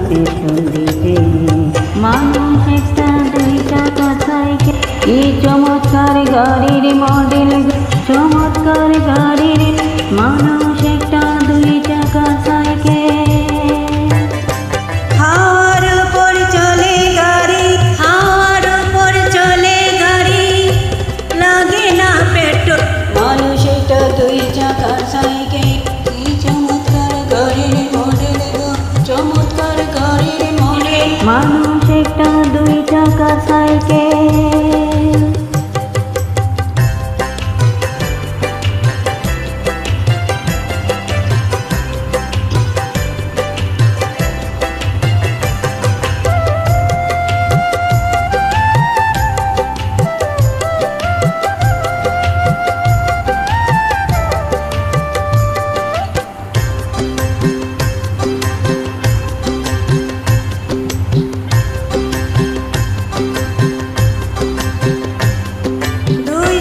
Petrol দিতে। মানুষ একটা 2 চাকার সাইকেল, কি চমৎকার গাড়ির মডেল, চমৎকার গাড়ির। মানুষ একটা 2 চাকার সাইকেল। হাওয়ার উপর চলে গাড়ি, হাওয়ার উপর চলে গাড়ি, লাগে না পেট্রোল। মানুষ একটা 2 চাকার সাইকেল, কি চমৎকার গাড়ির মডেল গো, চমৎকার গাড়ির মডেল। মানুষ একটা 2 চাকার সাইকেল।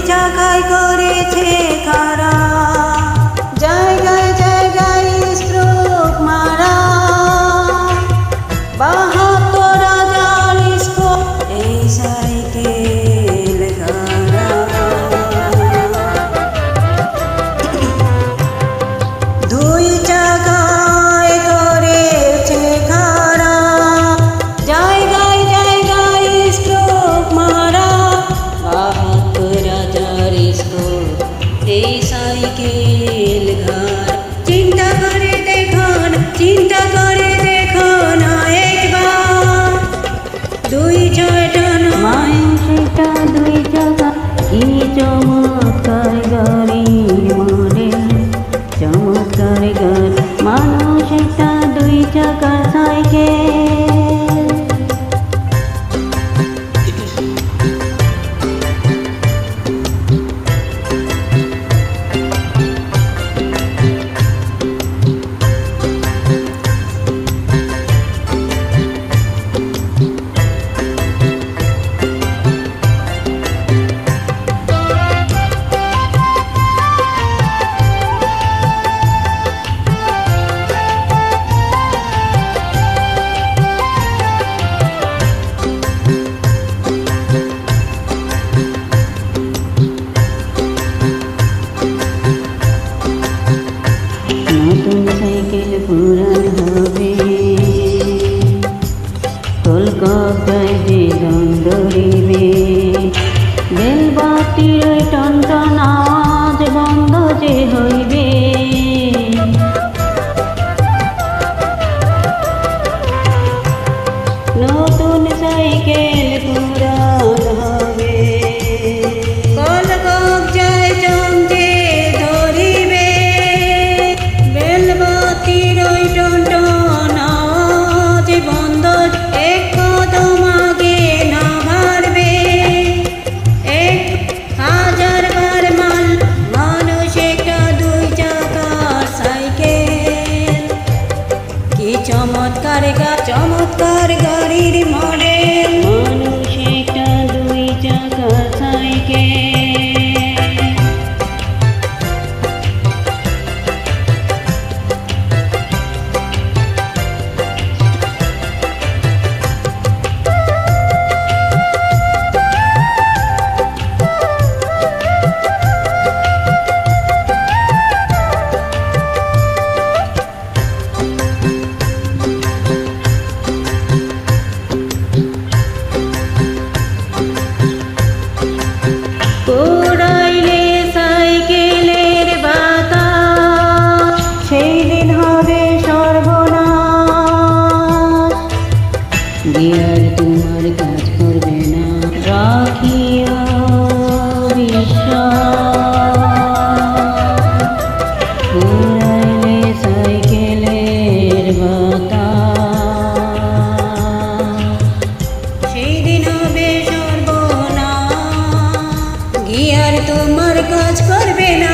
জায়গায় করেছে খারা, জায়গায় জায়গায় স্ট্রোক মারা, 72,000 স্ট্রোক এই সাইকেল খারা। 2 চাকায় করেছে খারা, জায়গায় জায়গায় স্ট্রোক মারা, 72,000 স্ট্রোক এই সাইকেল ঘর। চিন্তা করে দেখো না, চিন্তা করে দেখো না একবার, 2 ছয়টা নয়। মানুষ একটা 2 চাকা, কি চমৎকার গাড়ির মডেল, চমৎকার গাড়ি। মানুষ একটা 2 চাকার সাইকেল। নতুন সাইকেল পুরান হবে, কলকাতায় যে দম ধরিবে, বেলবাতির ওই টনটন আওয়াজ বন্ধ যে হইবে। নতুন সাইকেল পুরান হবে, কলকাতায় জমতে ধরিবে, বেলবাতির ওই টনটন আওয়াজ বন্ধ। 1 কদম আগে না বাড়বে, 1,000 বার মাল। মানুষ একটা 2 চাকার সাইকেল, কি চমৎকার চমৎকার গাড়ির মডেল। মানুষ একটা 2 চাকার সাইকেল। উড়াইলে সাইকেলের বাতাস, সেই দিন হবে সর্বনাশ। গিয়ার তোমার কাজ করবে না, রাখিও বিশ্বাস। উড়াইলে সাইকেলের বাতাস, সেই দিন হবে সর্বনাশ। গিয়ার তোমার কাজ করবে না,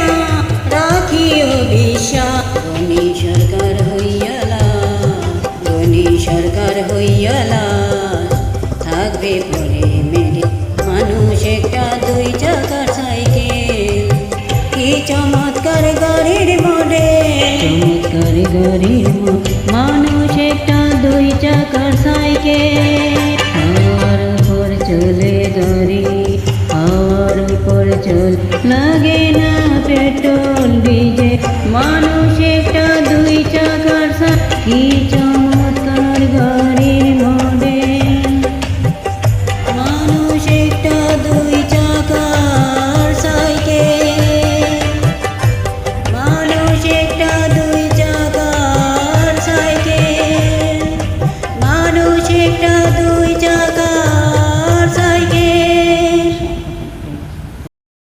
রাখিও বিশ্বাস। ধনী সরকার হইয়ালা, ধনী সরকার হইয়ালা, থাকবে পরে মেরে। মানুষ একটা 2 চাকার সাইকেল, কি চমৎকার গাড়ির মডেল। চমৎকার গাড়ির মানুষ একটা দুই চাকার সাইকেল হাওয়ার উপর চলে গাড়ি হাওয়ার উপর চল লাগে না পেট্রোল ডিজেল মানুষ